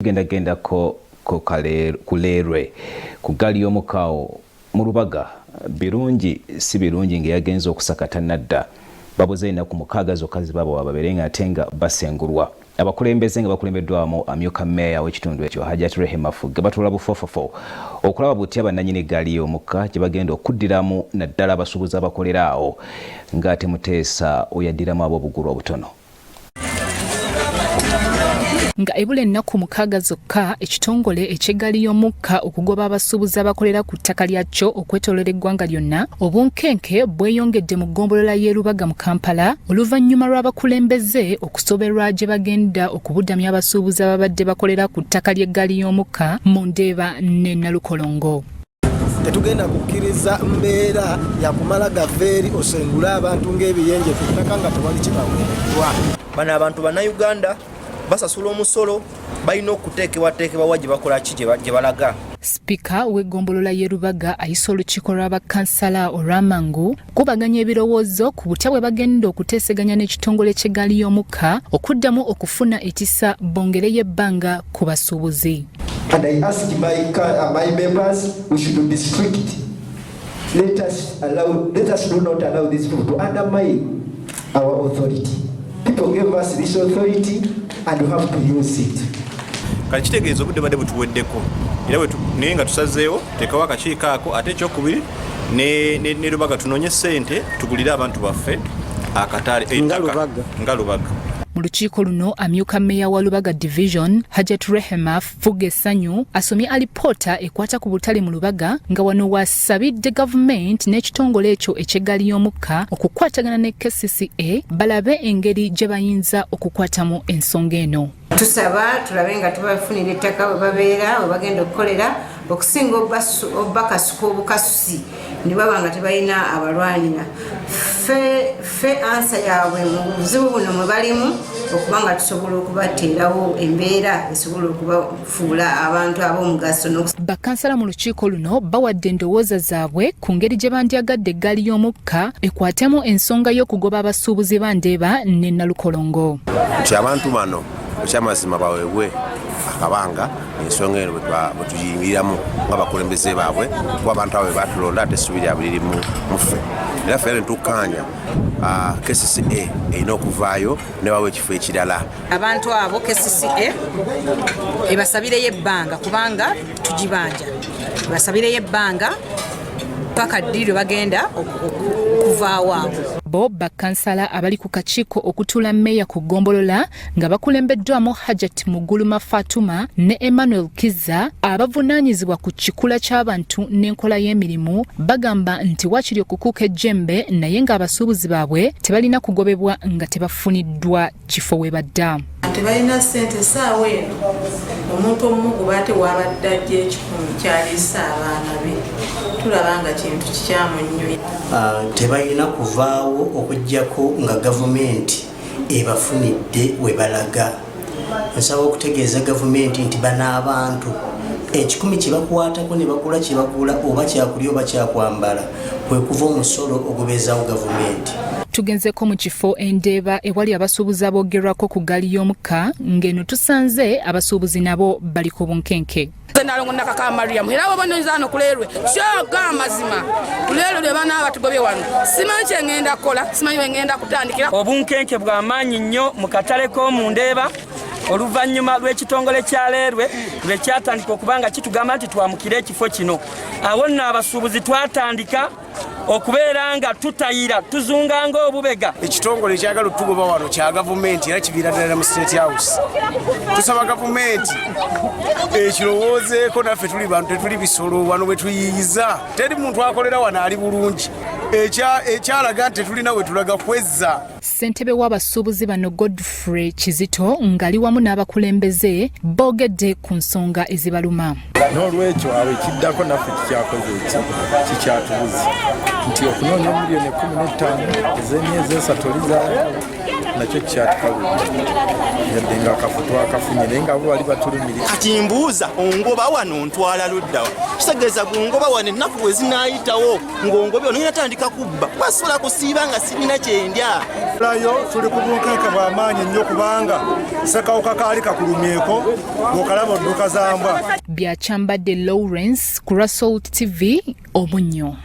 genda ko kulerwe kugali y'omukaawo mu Lubaga birungi si birungi ng'eyagenza okusakata nadda babuze ennaku mukaaga zokka zibabo ababere ng'ate basengulwa abakulembeze nga bakulembeddwamu amyuka meeya w'ekitundu ekyo Hajjati Rehema Fugga batula bufofofo okulaba butya bannannyini eggaali y'omukka gye bagenda okuddiramu naddala abasuubuzi abakolera awo ng'ate Muteesa oyaddiramu ab'obugulu obutono. Nga ebula ennaku mukaaga zokka ekitongole eky'eggaali y'omukka okugoba abasuubuzi abakolera ku ttaka lyakyo okwetooloola eggwanga lyonna obunkenke bweyongedde mu ggombolola y'e Lubaga mu Kampala oluvannyuma lw'abakulembeze okusoberwa gye bagenda okubudamya abasuubuzi ababadde bakolera ku ttaka ly'eggaali y'omukka mu Ndeeba ne Nalukolongo. Tetugenda kukkiriza mbeera yakumala gaveeri osengula abantu ng'ebiyenje ku ttaka nga tewali kibaweereddwa. Bano abantu bannayuganda basasula omusolo balina okuteekebwateekebwa wa gye bakola ki gye balaga. Sipiika w'eggombolola y'e Lubaga ayisa olukiiko lw'abakansala olw'amangu kubaganya ebirowoozo ku butya bwe bagenda okuteeseganya n'ekitongole ky'eggaali y'omukka okuddamu okufuna ekisa bongereyo ebbanga ku basuubuzi. And I ask my members, we should be strict. Let us do not allow these people to undermine our authority. People gave us this authority and we have to use it. Kati kitegeeza obudde badde butuweddeko era naye nga tusazeewo tekawo akakiiko ako ate ekyokubiri ne Lubaga tunoonye ssente tugulire abantu baffe akatale ettaka nga Lubaga. Mu lukiiko luno amyuka meeya wa Lubaga Division Hajjati Rehema Fugga Essanyu asomye alipoota ekwata ku butale mu Lubaga nga wano wasabidde gavumenti n'ekitongole ekyo eky'eggaali y'omukka okukwatagana ne KCCA balabe engeri gye bayinza okukwatamu ensonga eno. Tusaba tulabe nga tubafunira ettaka we babeera we bagenda okukolera okusinga obakasuka obukasusi ne baba nga tebalina abalwanira. Fe ansa yaabwe mu buzibu buno mwe balimu okuba nga tusobola okubateerawo embeera esobola okubafuula abantu ab'omugaso. Bakansala mu lukiiko luno bawadde endowooza zaabwe ku ngeri gye bandyagadde eggaali y'omukka ekwatemu ensonga y'okugoba abasuubuzi ba Ndeeba ne Nalukolongo. Nti abantu bano ekyamazima baweebwe akabanga ensonga eno bwe tuyimiriramu ng'abakulembeze baabwe kuba abantu abo batulonda ate essuubi lyabwe liri mu ffe. Era ffe netukkaanya KCCA erina okuvaayo ne bawa ekifo ekirala. Abantu abo KCCA ebasabireyo ebbanga kubanga tugibanja. Ebasabireyo ebbanga paka ddi lwe bagenda okuvaawo awo. Bo bakansala abali ku kakiiko okutuula mmeeya ku ggombolola nga bakulembeddwamu Hajjati Muguluma Fatuma ne Emmanuel Kizza abavunaanyizibwa ku kikula ky'abantu n'enkola y'emirimu bagamba nti wakiri okukuuka ejjembe naye ng'abasuubuzi baabwe tebalina kugobebwa nga tebafuniddwa kifo we badda. Tebalina ssente saawa eno omuntu omumu ate wabadde ajja ekikumi kyaliisa abaana be tulaba nga kintu kikyamu nnyo. Tebalina kuvaawo okuggyako nga gavumenti ebafunidde we balaga. Nsaba okutegeeza gavumenti nti bano abantu ekikumi kye bakwatako ne bagula kye bagula oba kyakulya oba kyakwambala kwe kuva omusolo ogubeezaawo gavumenti. Tugenzeko mu kifo Endeeba ewali abasuubuzi aboogerwako ku ggaali y'omukka ng'eno tusanze abasuubuzi nabo bali ku bunkenke. Nalongo nakaka Mariam era wabonezano kulerwe shoga mazima kulerwe lwe bana abatugobye wano simanyi ngenda kola simanyi ngenda kutandikira obunkenke bw'amaanyi nnyo mu katale ko mu Ndeeba oluvannyuma lw'ekitongole kyalerwe lwe kyatandika okubanga kitugamba nti twamukire ekifo kino awo nno abasuubuzi twatandika okubeera nga tutayira tuzunganga obubega. Ekitongole kyagala otugoba wano kya gavumenti era kiviira ddala mu State House. Tusaba gavumenti ekirowoozeeko naffe tuli bantu tetuli bisolo wano bwe tuyiyiza teri muntu akolera wano ali bulungi ekyalaga nti tetulina we tulaga kwezza. Ssentebe w'abasuubuzi bano Godfrey Kizito ngali wamu n'abakulembeze boogedde ku nsonga ezibaluma. N'olwekyo awo ekiddako naffe kikyakoze kikyatubuzi nti okunoonya miliyoni 15 ez'emyezi esatu olizaala nakyo kyatukaludde yadde nga akafuto akafunye naye nga bo bali batulumirira. Kati mbuuza ongoba wano ntwala luddawa kitegeeza gongoba wano ennaku bwe zinaayitawo ng'ongobye ono yatandika kubba wasobola kusiiba nga sirina kyendya. Layo tuli ku bunkenke bw'amaanyi nnyo kubanga sekawuka kaali kakulumyeko bw'okalaba odduka zambwa. Byachambadde Lawrence ku Russell TV Obunnyo.